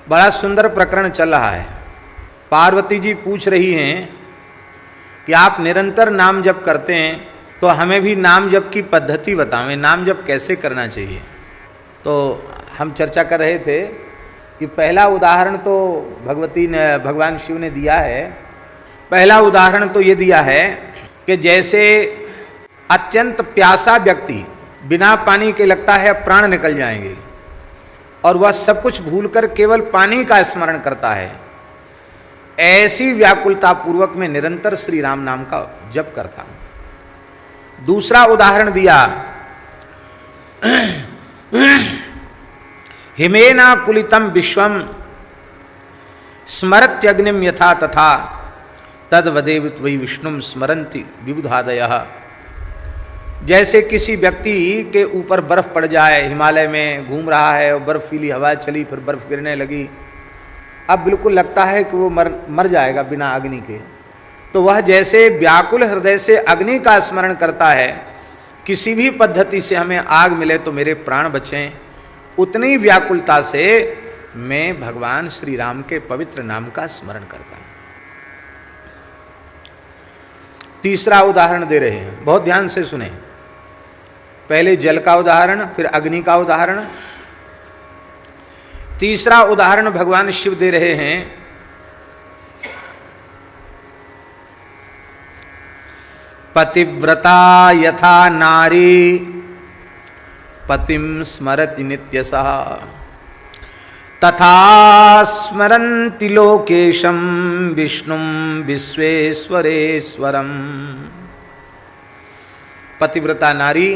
बड़ा सुंदर प्रकरण चल रहा है। पार्वती जी पूछ रही हैं कि आप निरंतर नाम जप करते हैं तो हमें भी नाम जप की पद्धति बतावें, नाम जप कैसे करना चाहिए। तो हम चर्चा कर रहे थे कि पहला उदाहरण तो भगवान शिव ने दिया है। पहला उदाहरण तो ये दिया है कि जैसे अत्यंत प्यासा व्यक्ति बिना पानी के लगता है प्राण निकल जाएंगे और वह सब कुछ भूलकर केवल पानी का स्मरण करता है, ऐसी व्याकुलता पूर्वक में निरंतर श्री राम नाम का जप करता हूं। दूसरा उदाहरण दिया, हिमेना कुलितम विश्वम स्मरत्यग्निम यथा तथा तद्वदेव त्वयि विष्णुम स्मरन्ति विबुधादयः। जैसे किसी व्यक्ति के ऊपर बर्फ पड़ जाए, हिमालय में घूम रहा है और बर्फीली हवा चली, फिर बर्फ गिरने लगी, अब बिल्कुल लगता है कि वो मर जाएगा बिना अग्नि के। तो वह जैसे व्याकुल हृदय से अग्नि का स्मरण करता है, किसी भी पद्धति से हमें आग मिले तो मेरे प्राण बचें, उतनी व्याकुलता से मैं भगवान श्री राम के पवित्र नाम का स्मरण करता हूं। तीसरा उदाहरण दे रहे हैं, बहुत ध्यान से सुने। पहले जल का उदाहरण, फिर अग्नि का उदाहरण, तीसरा उदाहरण भगवान शिव दे रहे हैं। पतिव्रता यथा नारी पतिम स्मरति नित्यसः तथा स्मरन्ति लोकेशम विष्णुम विश्वेश्वरेश्वरम। पतिव्रता नारी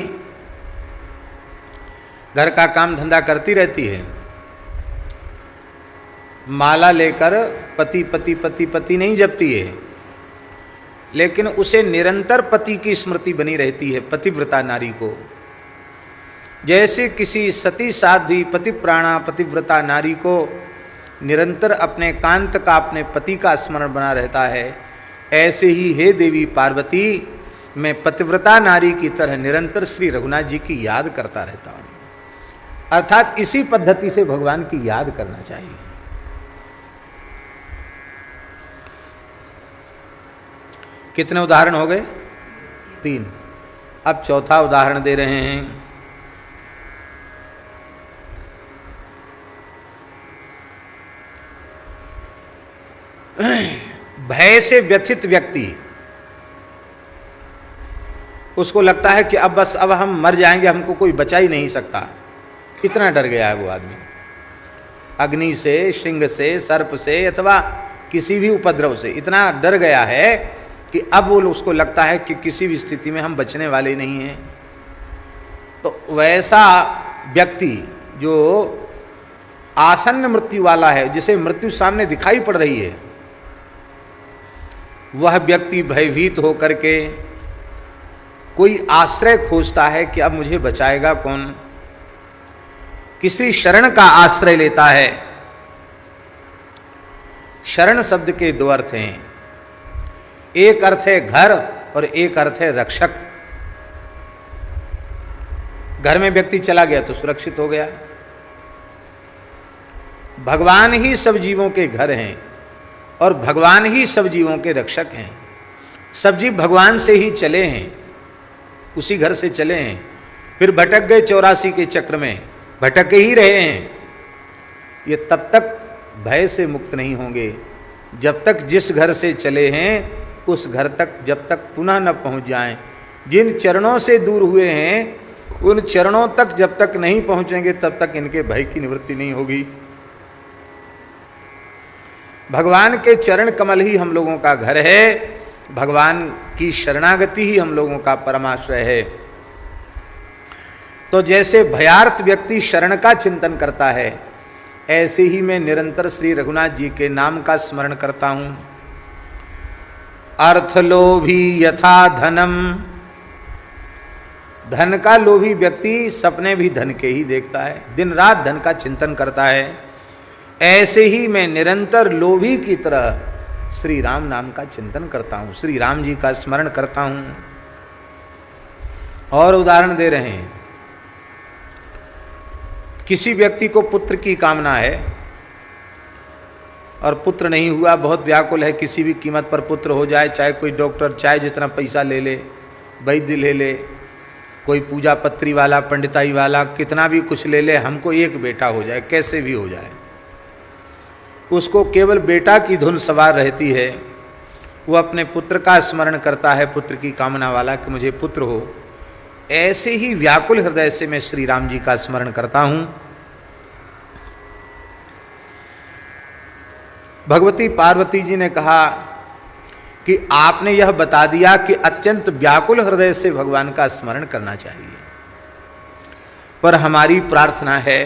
घर का काम धंधा करती रहती है, माला लेकर पति पति पति पति नहीं जपती है, लेकिन उसे निरंतर पति की स्मृति बनी रहती है पतिव्रता नारी को। जैसे किसी सती साध्वी पतिप्राणा पतिव्रता नारी को निरंतर अपने कांत का, अपने पति का स्मरण बना रहता है, ऐसे ही हे देवी पार्वती, मैं पतिव्रता नारी की तरह निरंतर श्री रघुनाथ जी की याद करता रहता हूं। अर्थात इसी पद्धति से भगवान की याद करना चाहिए। कितने उदाहरण हो गए? 3। अब चौथा उदाहरण दे रहे हैं। भय से व्यथित व्यक्ति, उसको लगता है कि अब हम मर जाएंगे, हमको कोई बचा ही नहीं सकता, इतना डर गया है वो आदमी अग्नि से, सिंह से, सर्प से अथवा किसी भी उपद्रव से, इतना डर गया है कि अब वो उसको लगता है कि किसी भी स्थिति में हम बचने वाले नहीं हैं। तो वैसा व्यक्ति जो आसन्न मृत्यु वाला है, जिसे मृत्यु सामने दिखाई पड़ रही है, वह व्यक्ति भयभीत होकर के कोई आश्रय खोजता है कि अब मुझे बचाएगा कौन, किसी शरण का आश्रय लेता है। शरण शब्द के 2 अर्थ हैं, एक अर्थ है घर और एक अर्थ है रक्षक। घर में व्यक्ति चला गया तो सुरक्षित हो गया। भगवान ही सब जीवों के घर हैं और भगवान ही सब जीवों के रक्षक हैं। सब जीव भगवान से ही चले हैं, उसी घर से चले हैं, फिर भटक गए 84 के चक्र में, भटक ही रहे हैं। ये तब तक भय से मुक्त नहीं होंगे जब तक जिस घर से चले हैं उस घर तक जब तक पुनः न पहुंच जाएं। जिन चरणों से दूर हुए हैं उन चरणों तक जब तक नहीं पहुंचेंगे तब तक इनके भय की निवृत्ति नहीं होगी। भगवान के चरण कमल ही हम लोगों का घर है, भगवान की शरणागति ही हम लोगों का परमाश्रय है। तो जैसे भयार्थ व्यक्ति शरण का चिंतन करता है, ऐसे ही मैं निरंतर श्री रघुनाथ जी के नाम का स्मरण करता हूं। अर्थलोभी यथा धनम, धन का लोभी व्यक्ति सपने भी धन के ही देखता है, दिन रात धन का चिंतन करता है। ऐसे ही मैं निरंतर लोभी की तरह श्री राम नाम का चिंतन करता हूं, श्री राम जी का स्मरण करता हूं। और उदाहरण दे रहे हैं, किसी व्यक्ति को पुत्र की कामना है और पुत्र नहीं हुआ, बहुत व्याकुल है, किसी भी कीमत पर पुत्र हो जाए, चाहे कोई डॉक्टर चाहे जितना पैसा ले ले, वैद्य ले ले, कोई पूजा पत्री वाला, पंडिताई वाला, कितना भी कुछ ले ले, हमको एक बेटा हो जाए, कैसे भी हो जाए। उसको केवल बेटा की धुन सवार रहती है, वो अपने पुत्र का स्मरण करता है, पुत्र की कामना वाला कि मुझे पुत्र हो। ऐसे ही व्याकुल हृदय से मैं श्री राम जी का स्मरण करता हूं। भगवती पार्वती जी ने कहा कि आपने यह बता दिया कि अत्यंत व्याकुल हृदय से भगवान का स्मरण करना चाहिए, पर हमारी प्रार्थना है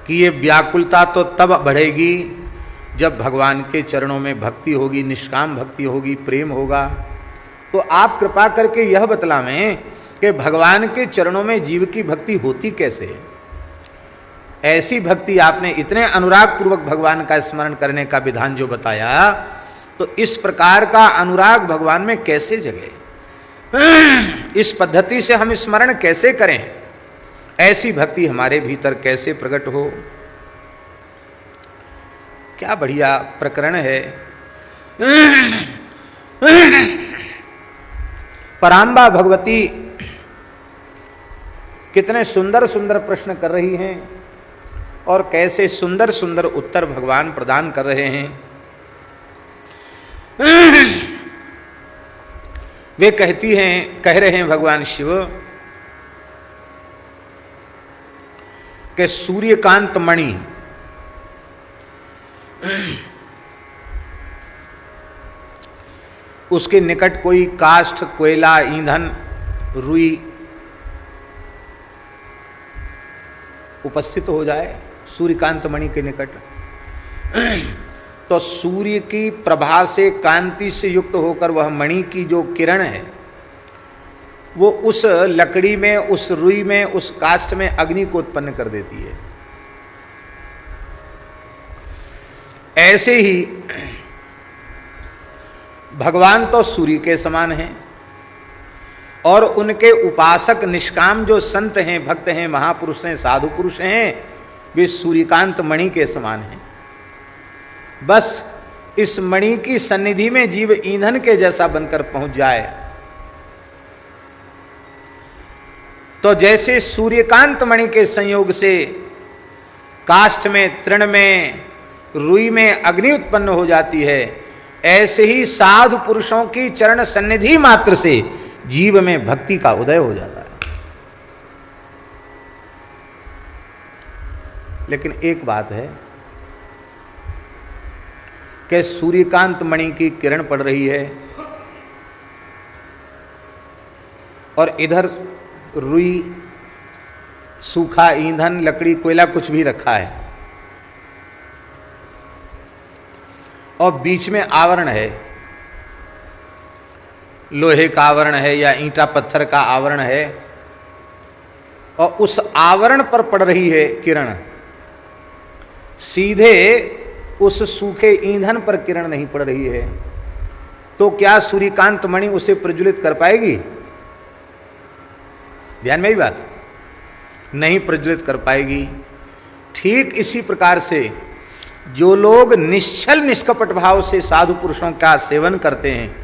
कि ये व्याकुलता तो तब बढ़ेगी जब भगवान के चरणों में भक्ति होगी, निष्काम भक्ति होगी, प्रेम होगा। तो आप कृपा करके यह बतलावें कि भगवान के चरणों में जीव की भक्ति होती कैसे है। ऐसी भक्ति आपने इतने अनुराग पूर्वक भगवान का स्मरण करने का विधान जो बताया, तो इस प्रकार का अनुराग भगवान में कैसे जगे, इस पद्धति से हम स्मरण कैसे करें, ऐसी भक्ति हमारे भीतर कैसे प्रकट हो। क्या बढ़िया प्रकरण है। पराम्बा भगवती कितने सुंदर सुंदर प्रश्न कर रही हैं और कैसे सुंदर सुंदर उत्तर भगवान प्रदान कर रहे हैं। वे कहती हैं, कह रहे हैं भगवान शिव कि सूर्यकांत मणि उसके निकट कोई काष्ठ, कोयला, ईंधन, रुई उपस्थित हो जाए सूर्यकांत मणि के निकट, तो सूर्य की प्रभा से, कांति से युक्त होकर वह मणि की जो किरण है वो उस लकड़ी में, उस रुई में, उस काष्ठ में अग्नि को उत्पन्न कर देती है। ऐसे ही भगवान तो सूर्य के समान हैं और उनके उपासक निष्काम जो संत हैं, भक्त हैं, महापुरुष हैं, साधु पुरुष हैं, वे सूर्यकांत मणि के समान हैं। बस इस मणि की सन्निधि में जीव ईंधन के जैसा बनकर पहुंच जाए, तो जैसे सूर्यकांत मणि के संयोग से काष्ठ में, तृण में, रुई में अग्नि उत्पन्न हो जाती है, ऐसे ही साधु पुरुषों की चरण सन्निधि मात्र से जीव में भक्ति का उदय हो जाता है। लेकिन एक बात है कि सूर्यकांत मणि की किरण पड़ रही है और इधर रुई, सूखा ईंधन, लकड़ी, कोयला कुछ भी रखा है और बीच में आवरण है, लोहे का आवरण है या ईंटा पत्थर का आवरण है, और उस आवरण पर पड़ रही है किरण, सीधे उस सूखे ईंधन पर किरण नहीं पड़ रही है, तो क्या सूर्यकांत मणि उसे प्रज्वलित कर पाएगी? ध्यान में ही बात, नहीं प्रज्वलित कर पाएगी। ठीक इसी प्रकार से जो लोग निश्चल निष्कपट भाव से साधु पुरुषों का सेवन करते हैं,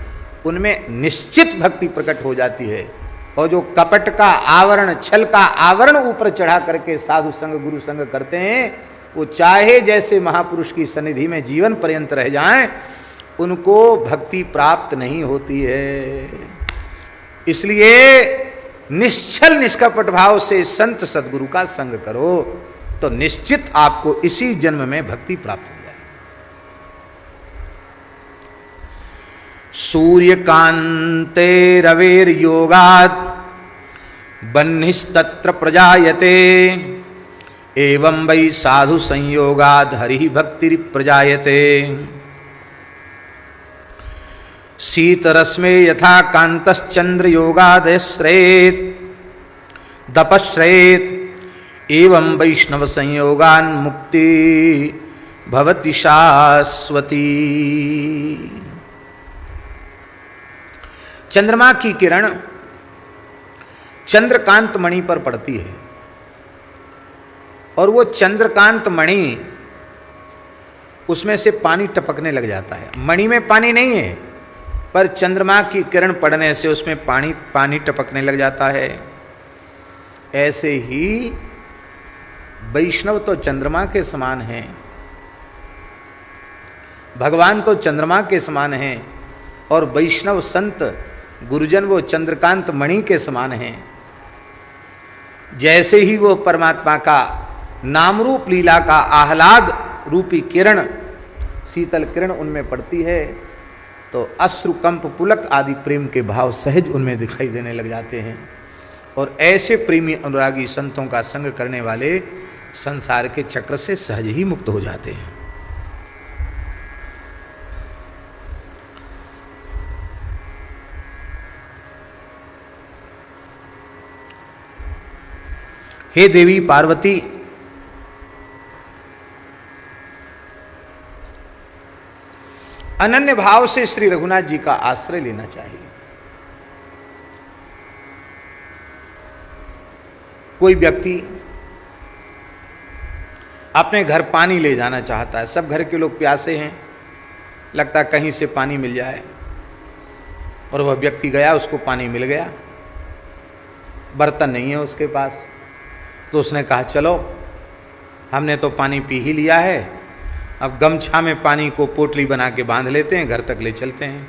उनमें निश्चित भक्ति प्रकट हो जाती है, और जो कपट का आवरण, छल का आवरण ऊपर चढ़ा करके साधु संग, गुरु संग करते हैं, वो चाहे जैसे महापुरुष की सन्निधि में जीवन पर्यंत रह जाएं, उनको भक्ति प्राप्त नहीं होती है। इसलिए निश्चल निष्कपट भाव से संत सद्गुरु का संग करो, तो निश्चित आपको इसी जन्म में भक्ति प्राप्त हो जाएगी। सूर्यकांते रवेर योगात् बह्निस्तत्र प्रजायते, एवं वै साधु संयोगाद् हरि भक्ति प्रजायते। शीतरश्मे यथा कांतश्चंद्र योगादश्रेत दपश्रेत, एवं वैष्णव संयोगान मुक्ति भवति शाश्वती। चंद्रमा की किरण चंद्रकांत मणि पर पड़ती है और वो चंद्रकांत मणि उसमें से पानी टपकने लग जाता है। मणि में पानी नहीं है, पर चंद्रमा की किरण पड़ने से उसमें पानी टपकने लग जाता है। ऐसे ही वैष्णव तो चंद्रमा के समान हैं, भगवान तो चंद्रमा के समान हैं, और वैष्णव संत गुरुजन वो चंद्रकांत मणि के समान हैं। जैसे ही वो परमात्मा का नाम रूप लीला का आह्लाद रूपी किरण, शीतल किरण उनमें पड़ती है, तो अश्रु कंप पुलक आदि प्रेम के भाव सहज उनमें दिखाई देने लग जाते हैं। और ऐसे प्रेमी अनुरागी संतों का संग करने वाले संसार के चक्र से सहज ही मुक्त हो जाते हैं। हे देवी पार्वती, अनन्य भाव से श्री रघुनाथ जी का आश्रय लेना चाहिए। कोई व्यक्ति अपने घर पानी ले जाना चाहता है, सब घर के लोग प्यासे हैं, लगता कहीं से पानी मिल जाए, और वह व्यक्ति गया, उसको पानी मिल गया, बर्तन नहीं है उसके पास, तो उसने कहा चलो हमने तो पानी पी ही लिया है, अब गमछा में पानी को पोटली बना के बांध लेते हैं, घर तक ले चलते हैं।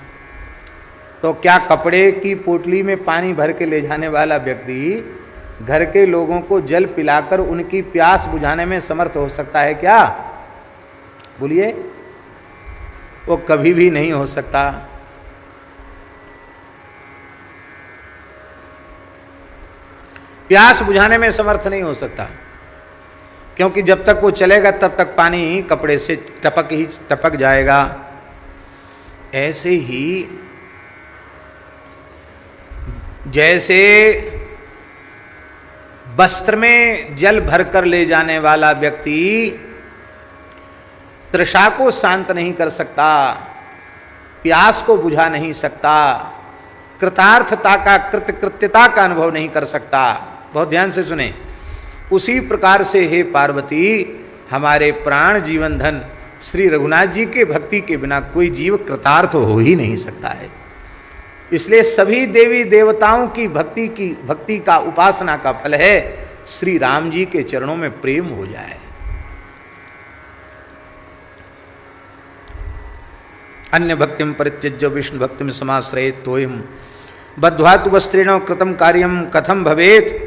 तो क्या कपड़े की पोटली में पानी भर के ले जाने वाला व्यक्ति घर के लोगों को जल पिलाकर उनकी प्यास बुझाने में समर्थ हो सकता है क्या? बोलिए, वो कभी भी नहीं हो सकता। प्यास बुझाने में समर्थ नहीं हो सकता, क्योंकि जब तक वो चलेगा तब तक पानी कपड़े से टपक जाएगा। ऐसे ही जैसे वस्त्र में जल भरकर ले जाने वाला व्यक्ति तृषा को शांत नहीं कर सकता, प्यास को बुझा नहीं सकता, कृतार्थता का कृत्यता का अनुभव नहीं कर सकता, बहुत ध्यान से सुने, उसी प्रकार से हे पार्वती, हमारे प्राण जीवन धन श्री रघुनाथ जी के भक्ति के बिना कोई जीव कृतार्थ हो ही नहीं सकता है। इसलिए सभी देवी देवताओं की भक्ति का उपासना का फल है श्री राम जी के चरणों में प्रेम हो जाए। अन्य भक्तिम परित्यज्य विष्णु भक्तिम समाश्रयेत तोयम बद्ध्वा तु वस्त्रेण कृतम कार्यम कथम भवेत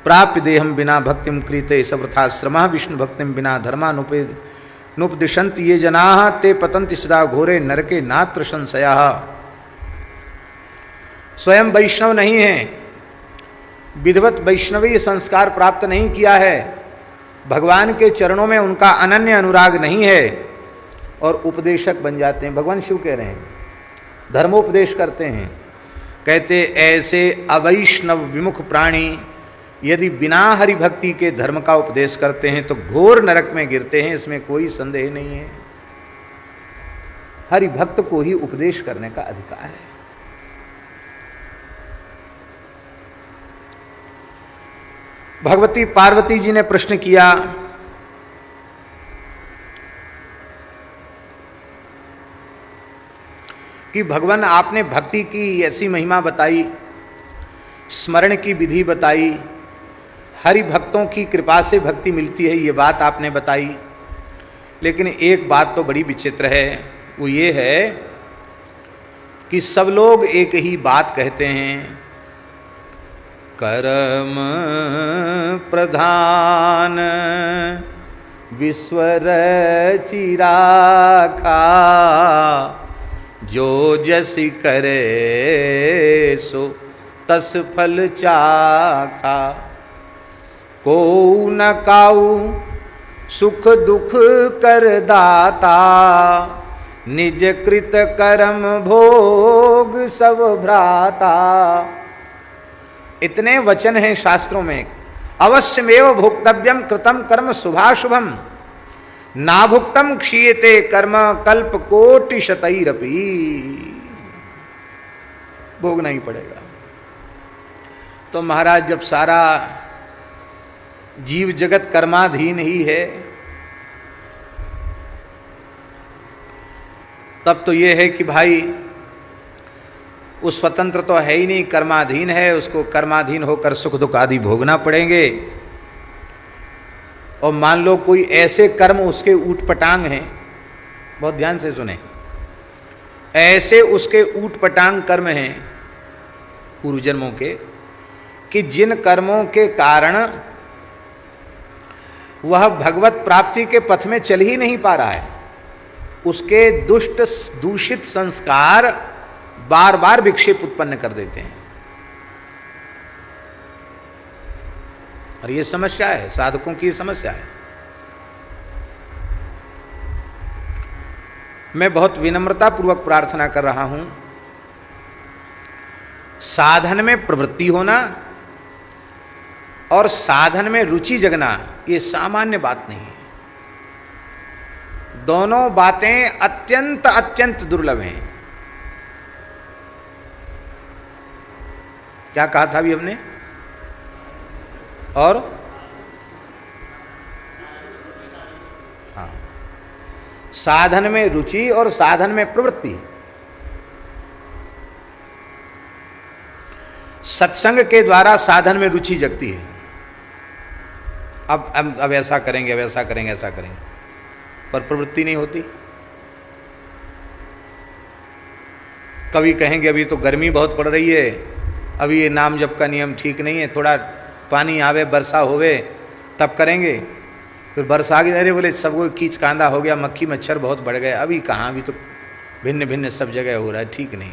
प्राप्य देहम बिना भक्तिम क्रीते सवृथा श्रमः विष्णु भक्तिम बिना धर्मानुपदिशन्ति ये जनाः ते पतन्ति सदा घोरे नरके नात्र संशयः। स्वयं वैष्णव नहीं है, विधिवत वैष्णवीय संस्कार प्राप्त नहीं किया है, भगवान के चरणों में उनका अनन्य अनुराग नहीं है, और उपदेशक बन जाते हैं। भगवान शिव कह रहे हैं, धर्मोपदेश करते हैं, कहते ऐसे अवैष्णव विमुख प्राणी यदि बिना हरि भक्ति के धर्म का उपदेश करते हैं तो घोर नरक में गिरते हैं, इसमें कोई संदेह नहीं है। हरि भक्त को ही उपदेश करने का अधिकार है। भगवती पार्वती जी ने प्रश्न किया कि भगवान आपने भक्ति की ऐसी महिमा बताई, स्मरण की विधि बताई, हरि भक्तों की कृपा से भक्ति मिलती है, ये बात आपने बताई, लेकिन एक बात तो बड़ी विचित्र है, वो ये है कि सब लोग एक ही बात कहते हैं, कर्म प्रधान विश्व रचिराखा जो जसि करे सो तस फल चाखा को न काऊ सुख दुख कर दाता निज कृत कर्म भोग सब भ्राता। इतने वचन हैं शास्त्रों में। अवश्यमेव भोक्तव्यम कृतम कर्म शुभाशुभम नाभुक्तम क्षीयते कर्म कल्प कोटि शतैरपि। भोगना ही पड़ेगा। तो महाराज जब सारा जीव जगत कर्माधीन ही है तब तो ये है कि भाई वो स्वतंत्र तो है ही नहीं, कर्माधीन है, उसको कर्माधीन होकर सुख दुख आदि भोगना पड़ेंगे। और मान लो कोई ऐसे कर्म उसके ऊटपटांग हैं, बहुत ध्यान से सुने, ऐसे उसके ऊटपटांग कर्म हैं पूर्व जन्मों के, कि जिन कर्मों के कारण वह भगवत प्राप्ति के पथ में चल ही नहीं पा रहा है, उसके दुष्ट दूषित संस्कार बार बार विक्षेप उत्पन्न कर देते हैं। और ये समस्या है, साधकों की समस्या है। मैं बहुत विनम्रता पूर्वक प्रार्थना कर रहा हूं, साधन में प्रवृत्ति होना और साधन में रुचि जगना ये सामान्य बात नहीं है। दोनों बातें अत्यंत अत्यंत दुर्लभ हैं। क्या कहा था अभी हमने? और हाँ, साधन में रुचि और साधन में प्रवृत्ति। सत्संग के द्वारा साधन में रुचि जगती है। अब ऐसा करेंगे, अब ऐसा करेंगे, ऐसा करेंगे, पर प्रवृत्ति नहीं होती। कभी कहेंगे अभी तो गर्मी बहुत पड़ रही है, अभी ये नाम जप का नियम ठीक नहीं है, थोड़ा पानी आवे, वर्षा होवे तब करेंगे। फिर वर्षा आ गई, अरे बोले सबको कीच कांदा हो गया, मक्खी मच्छर बहुत बढ़ गए, अभी कहाँ, अभी तो भिन्न भिन्न सब जगह हो रहा है, ठीक नहीं।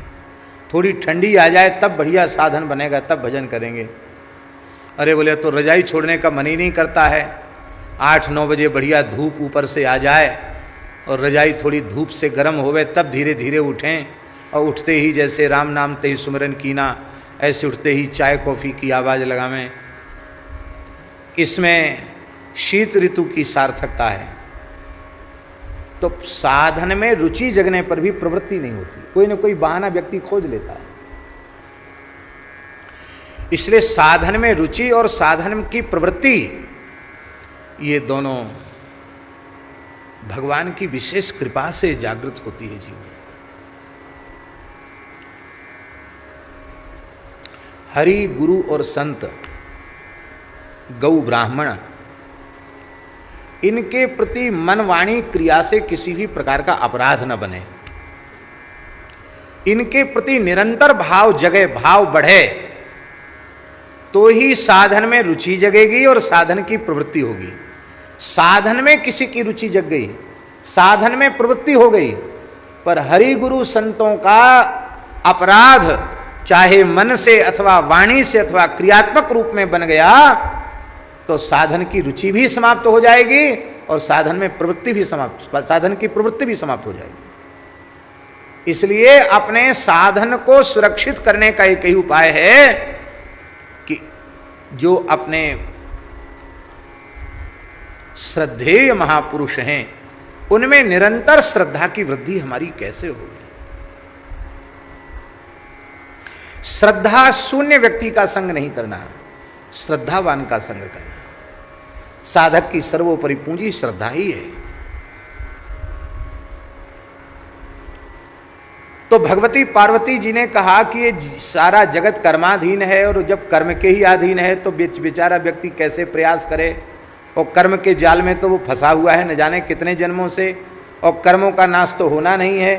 थोड़ी ठंडी आ जाए तब बढ़िया साधन बनेगा, तब भजन करेंगे। अरे बोले तो रजाई छोड़ने का मन ही नहीं करता है, 8-9 बजे बढ़िया धूप ऊपर से आ जाए और रजाई थोड़ी धूप से गर्म होवे तब धीरे धीरे उठें, और उठते ही जैसे राम नाम ते ही सुमिरन कीना, ऐसे उठते ही चाय कॉफ़ी की आवाज़ लगावें। इसमें शीत ऋतु की सार्थकता है। तो साधन में रुचि जगने पर भी प्रवृत्ति नहीं होती, कोई ना कोई बहाना व्यक्ति खोज लेता है। इसलिए साधन में रुचि और साधन की प्रवृत्ति, ये दोनों भगवान की विशेष कृपा से जागृत होती है जीवन। हरि, गुरु और संत, गौ, ब्राह्मण, इनके प्रति मन वाणी क्रिया से किसी भी प्रकार का अपराध न बने, इनके प्रति निरंतर भाव जगे, भाव बढ़े, तो ही साधन में रुचि जगेगी और साधन की प्रवृत्ति होगी। साधन में किसी की रुचि जग गई, साधन में प्रवृत्ति हो गई, पर हरि गुरु संतों का अपराध चाहे मन से अथवा वाणी से अथवा क्रियात्मक रूप में बन गया, तो साधन की रुचि भी समाप्त हो जाएगी और साधन में प्रवृत्ति भी साधन की प्रवृत्ति भी समाप्त हो जाएगी। इसलिए अपने साधन को सुरक्षित करने का एक ही उपाय है कि जो अपने श्रद्धेय महापुरुष हैं उनमें निरंतर श्रद्धा की वृद्धि हमारी कैसे होगी। श्रद्धा शून्य व्यक्ति का संग नहीं करना, श्रद्धावान का संग करना। साधक की सर्वोपरि पूंजी श्रद्धा ही है। तो भगवती पार्वती जी ने कहा कि ये सारा जगत कर्माधीन है, और जब कर्म के ही अधीन है तो बेचारा व्यक्ति कैसे प्रयास करे, और कर्म के जाल में तो वो फंसा हुआ है न जाने कितने जन्मों से, और कर्मों का नाश तो होना नहीं है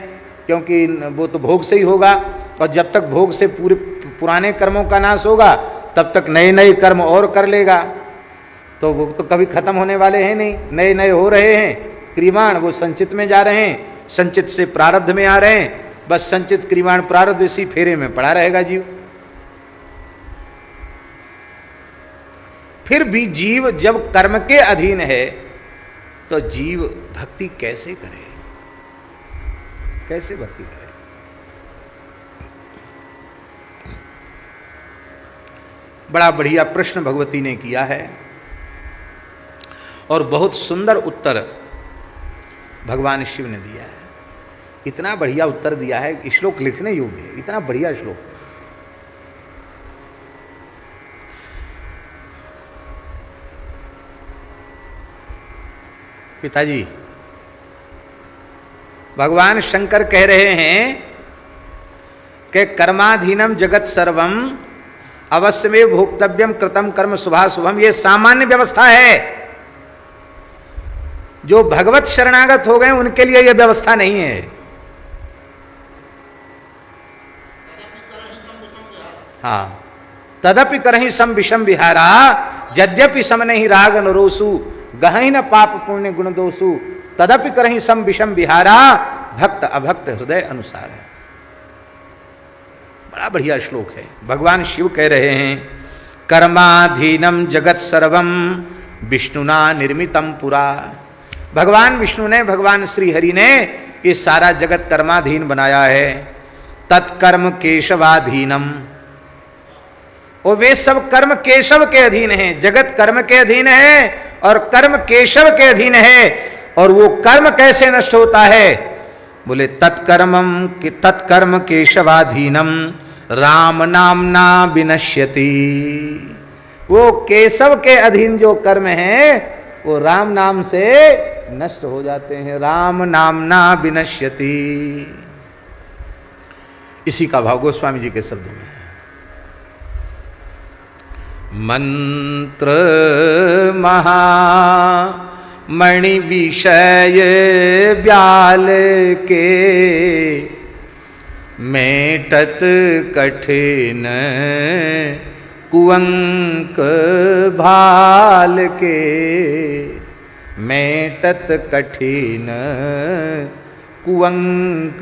क्योंकि वो तो भोग से ही होगा, और जब तक भोग से पूरे पुराने कर्मों का नाश होगा तब तक नए नए कर्म और कर लेगा। तो वो तो कभी खत्म होने वाले हैं नहीं, नए नए हो रहे हैं क्रियमाण, वो संचित में जा रहे हैं, संचित से प्रारब्ध में आ रहे हैं, बस संचित क्रियमाण प्रारब्ध इसी फेरे में पड़ा रहेगा जीव। फिर भी जीव जब कर्म के अधीन है तो जीव भक्ति कैसे करे, कैसे भक्ति करे। बड़ा बढ़िया प्रश्न भगवती ने किया है और बहुत सुंदर उत्तर भगवान शिव ने दिया है। इतना बढ़िया उत्तर दिया है, श्लोक लिखने योग्य है, इतना बढ़िया श्लोक। पिताजी भगवान शंकर कह रहे हैं कि कर्माधीनम जगत सर्वम अवश्य में भोक्तव्यम कृतम कर्म शुभाशुभम, ये सामान्य व्यवस्था है। जो भगवत शरणागत हो गए उनके लिए यह व्यवस्था नहीं है। हाँ, तदपि करहि सम विषम विहारा, यद्यपि सम नहीं राग नरोसु, गहहि न पाप पुण्य गुण दोषु, तदपि करहि सम विषम विहारा, भक्त अभक्त हृदय अनुसार है। बड़ा बढ़िया श्लोक है। भगवान शिव कह रहे हैं कर्माधीनम जगत सर्वम विष्णुना निर्मितम पुरा। भगवान विष्णु ने, भगवान श्री हरि ने ये सारा जगत कर्माधीन बनाया है। तत्कर्म केशवाधीनम, और वे सब कर्म केशव के अधीन हैं। जगत कर्म के अधीन है और कर्म केशव के अधीन है। और वो कर्म कैसे नष्ट होता है? बोले तत्कर्म केशवाधीनम राम नामना विनश्यति। वो केशव के अधीन जो कर्म है वो राम नाम से नष्ट हो जाते हैं। राम नामना विनश्यति, इसी का भाव गोस्वामी जी के शब्दों में। मंत्र महा मणि विषय व्याल के, मेटत कठिन कुअंक भाल के, मेटत कठिन कुअंक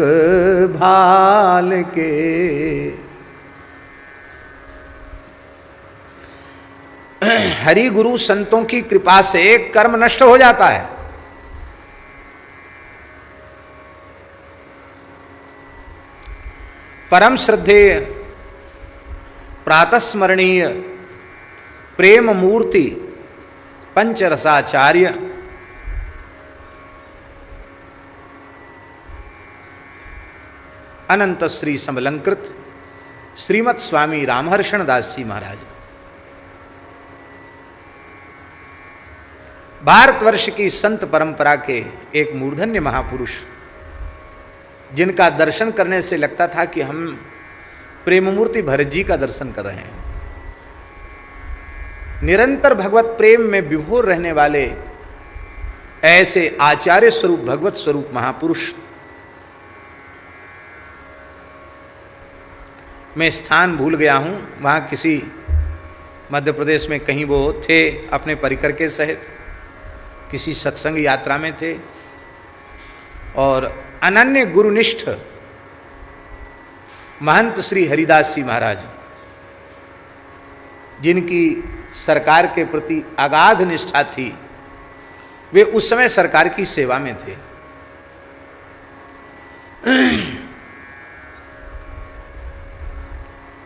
भाल के। हरि गुरु संतों की कृपा से कर्म नष्ट हो जाता है। परम श्रद्धेय प्रातस्मरणीय प्रेम मूर्ति पंचरसाचार्य अनंत श्री समलंकृत श्रीमत् स्वामी रामहर्षण दास जी महाराज, भारतवर्ष की संत परंपरा के एक मूर्धन्य महापुरुष, जिनका दर्शन करने से लगता था कि हम प्रेम मूर्ति भरत जी का दर्शन कर रहे हैं। निरंतर भगवत प्रेम में विभोर रहने वाले ऐसे आचार्य स्वरूप भगवत स्वरूप महापुरुष, मैं स्थान भूल गया हूं, वहां किसी मध्य प्रदेश में कहीं वो थे अपने परिकर के सहित, किसी सत्संग यात्रा में थे और अनन्य गुरुनिष्ठ महंत श्री हरिदास जी महाराज, जिनकी सरकार के प्रति अगाध निष्ठा थी, वे उस समय सरकार की सेवा में थे।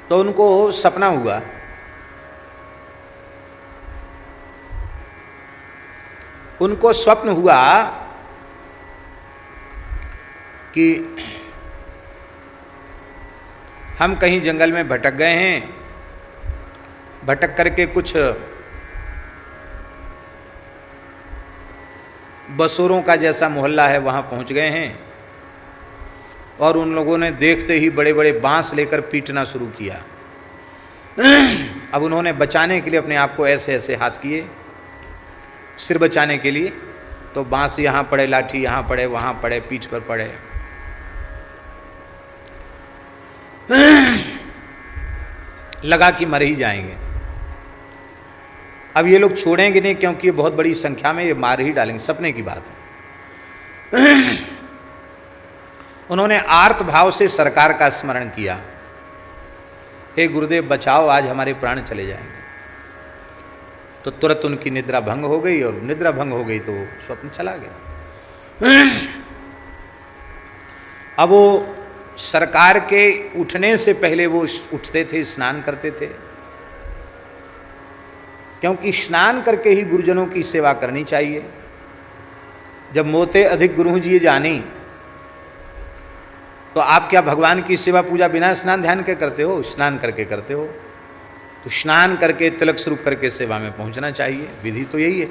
तो उनको सपना हुआ उनको स्वप्न हुआ कि हम कहीं जंगल में भटक गए हैं, भटक करके कुछ बसोरों का जैसा मोहल्ला है वहां पहुंच गए हैं और उन लोगों ने देखते ही बड़े बड़े बांस लेकर पीटना शुरू किया। अब उन्होंने बचाने के लिए अपने आप को ऐसे ऐसे हाथ किए, सिर बचाने के लिए, तो बांस यहाँ पड़े, लाठी यहाँ पड़े, वहाँ पड़े, पीठ पर पड़े। लगा कि मर ही जाएंगे। अब ये लोग छोड़ेंगे नहीं, क्योंकि ये बहुत बड़ी संख्या में ये मार ही डालेंगे, सपने की बात है। उन्होंने आर्त भाव से सरकार का स्मरण किया, हे गुरुदेव बचाओ, आज हमारे प्राण चले जाएंगे। तो तुरंत उनकी निद्रा भंग हो गई, और निद्रा भंग हो गई तो स्वप्न चला गया। अब वो सरकार के उठने से पहले वो उठते थे, स्नान करते थे, क्योंकि स्नान करके ही गुरुजनों की सेवा करनी चाहिए। जब मोते अधिक गुरु जी जानी, तो आप क्या भगवान की सेवा पूजा बिना स्नान ध्यान के करते हो? स्नान करके करते हो। तो स्नान करके तिलक स्वरूप करके सेवा में पहुंचना चाहिए, विधि तो यही है।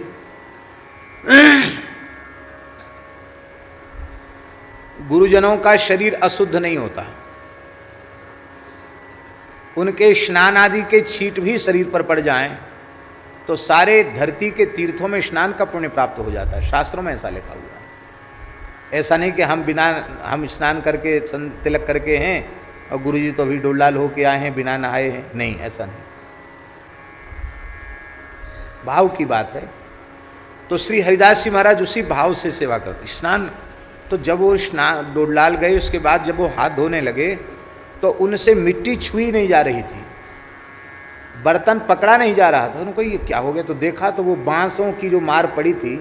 गुरुजनों का शरीर अशुद्ध नहीं होता, उनके स्नान आदि के छींट भी शरीर पर पड़ जाएं तो सारे धरती के तीर्थों में स्नान का पुण्य प्राप्त हो जाता है। शास्त्रों में ऐसा लिखा हुआ है। ऐसा नहीं कि हम स्नान करके तिलक करके हैं और गुरुजी तो अभी डोलाल होके आए हैं बिना नहाए हैं, नहीं, ऐसा नहीं, भाव की बात है। तो श्री हरिदास जी महाराज उसी भाव से सेवा करते। स्नान तो जब वो स्नान डोलाल गए उसके बाद जब वो हाथ धोने लगे तो उनसे मिट्टी छुई नहीं जा रही थी, बर्तन पकड़ा नहीं जा रहा था। उनको ये क्या हो गया, तो देखा तो वो बांसों की जो मार पड़ी थी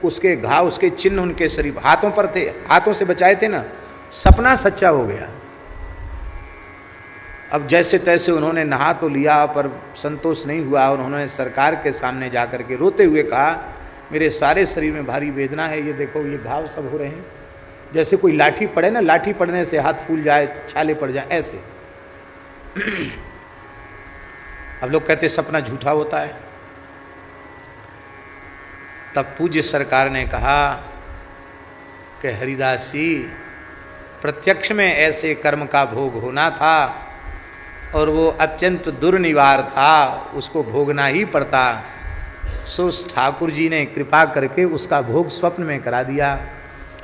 उसके घाव, उसके चिन्ह उनके शरीर हाथों पर थे, हाथों से बचाए थे ना। सपना सच्चा हो गया। अब जैसे तैसे उन्होंने नहा तो लिया पर संतोष नहीं हुआ और उन्होंने सरकार के सामने जाकर के रोते हुए कहा, मेरे सारे शरीर में भारी वेदना है, ये देखो ये घाव सब हो रहे हैं, जैसे कोई लाठी पड़े ना, लाठी पड़ने से हाथ फूल जाए, छाले पड़ जाए, ऐसे। अब लोग कहते सपना झूठा होता है। तब पूज्य सरकार ने कहा कि हरिदास जी, प्रत्यक्ष में ऐसे कर्म का भोग होना था और वो अत्यंत दुर्निवार था, उसको भोगना ही पड़ता। सो ठाकुर जी ने कृपा करके उसका भोग स्वप्न में करा दिया।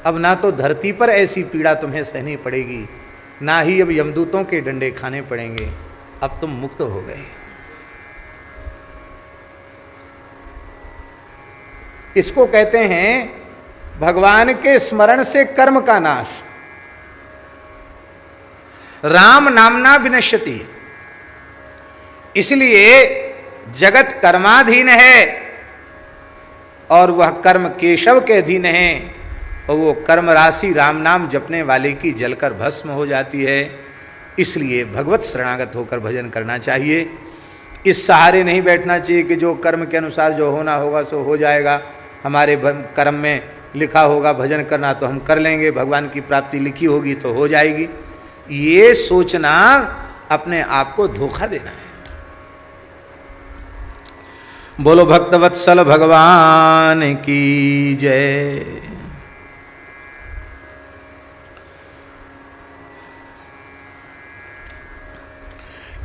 अब ना तो धरती पर ऐसी पीड़ा तुम्हें सहनी पड़ेगी, ना ही अब यमदूतों के डंडे खाने पड़ेंगे, अब तुम मुक्त हो गए। इसको कहते हैं भगवान के स्मरण से कर्म का नाश। राम नामना विनश्यति, इसलिए जगत कर्माधीन है और वह कर्म केशव के अधीन है, और वो कर्म राशि राम नाम जपने वाले की जलकर भस्म हो जाती है। इसलिए भगवत शरणागत होकर भजन करना चाहिए। इस सहारे नहीं बैठना चाहिए कि जो कर्म के अनुसार जो होना होगा सो हो जाएगा, हमारे कर्म में लिखा होगा भजन करना तो हम कर लेंगे, भगवान की प्राप्ति लिखी होगी तो हो जाएगी। ये सोचना अपने आप को धोखा देना है। बोलो भक्तवत्सल भगवान की जय।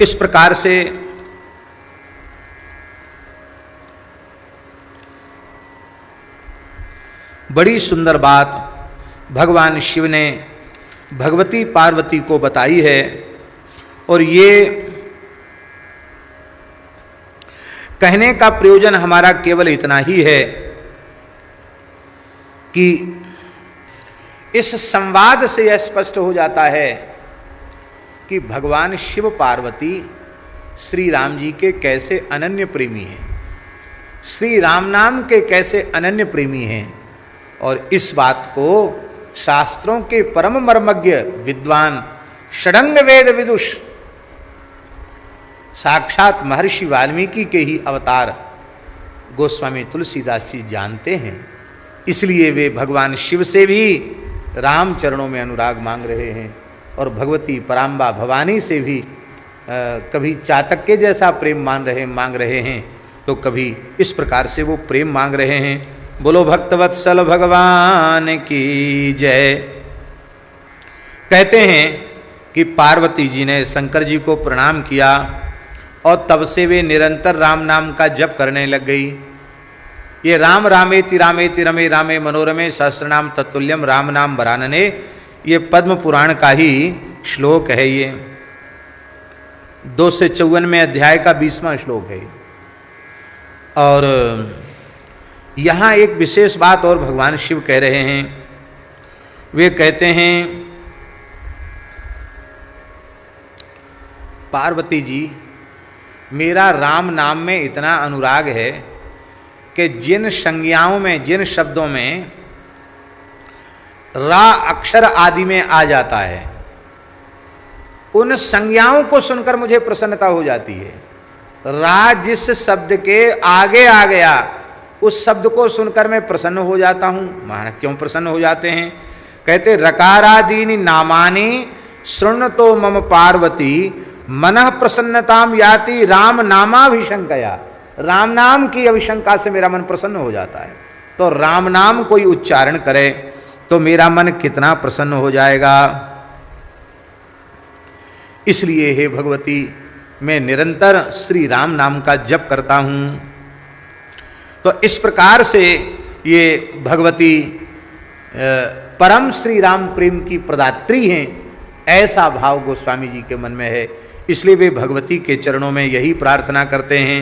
इस प्रकार से बड़ी सुंदर बात भगवान शिव ने भगवती पार्वती को बताई है। और ये कहने का प्रयोजन हमारा केवल इतना ही है कि इस संवाद से यह स्पष्ट हो जाता है कि भगवान शिव पार्वती श्री राम जी के कैसे अनन्य प्रेमी हैं, श्री राम नाम के कैसे अनन्य प्रेमी हैं। और इस बात को शास्त्रों के परम मर्मज्ञ विद्वान षडंग वेद विदुष साक्षात महर्षि वाल्मीकि के ही अवतार गोस्वामी तुलसीदास जी जानते हैं। इसलिए वे भगवान शिव से भी राम चरणों में अनुराग मांग रहे हैं और भगवती पराम्बा भवानी से भी कभी चातक्य जैसा प्रेम मांग रहे हैं तो कभी इस प्रकार से वो प्रेम मांग रहे हैं। बोलो भक्तवत्सल भगवान की जय। कहते हैं कि पार्वती जी ने शंकर जी को प्रणाम किया और तब से वे निरंतर राम नाम का जप करने लग गई। ये राम रामेति रामेति रमे रामे मनोरमे सहस्रनाम तत्तुल्यम राम नाम वरानने, ये पद्म पुराण का ही श्लोक है। ये 254वें अध्याय का 20वां श्लोक है। और यहाँ एक विशेष बात और भगवान शिव कह रहे हैं। वे कहते हैं पार्वती जी, मेरा राम नाम में इतना अनुराग है कि जिन संज्ञाओं में, जिन शब्दों में रा अक्षर आदि में आ जाता है, उन संज्ञाओं को सुनकर मुझे प्रसन्नता हो जाती है। रा जिस शब्द के आगे आ गया उस शब्द को सुनकर मैं प्रसन्न हो जाता हूं। महाराज क्यों प्रसन्न हो जाते हैं? कहते रकारादीनि नामानि शृण्वतो मम पार्वती मनः प्रसन्नताम याति राम नामाभिशंकया। राम नाम की अभिशंका से मेरा मन प्रसन्न हो जाता है। तो राम नाम कोई उच्चारण करे तो मेरा मन कितना प्रसन्न हो जाएगा। इसलिए हे भगवती, मैं निरंतर श्री राम नाम का जप करता हूं। तो इस प्रकार से ये भगवती परम श्री राम प्रेम की प्रदात्री हैं, ऐसा भाव गोस्वामी जी के मन में है। इसलिए वे भगवती के चरणों में यही प्रार्थना करते हैं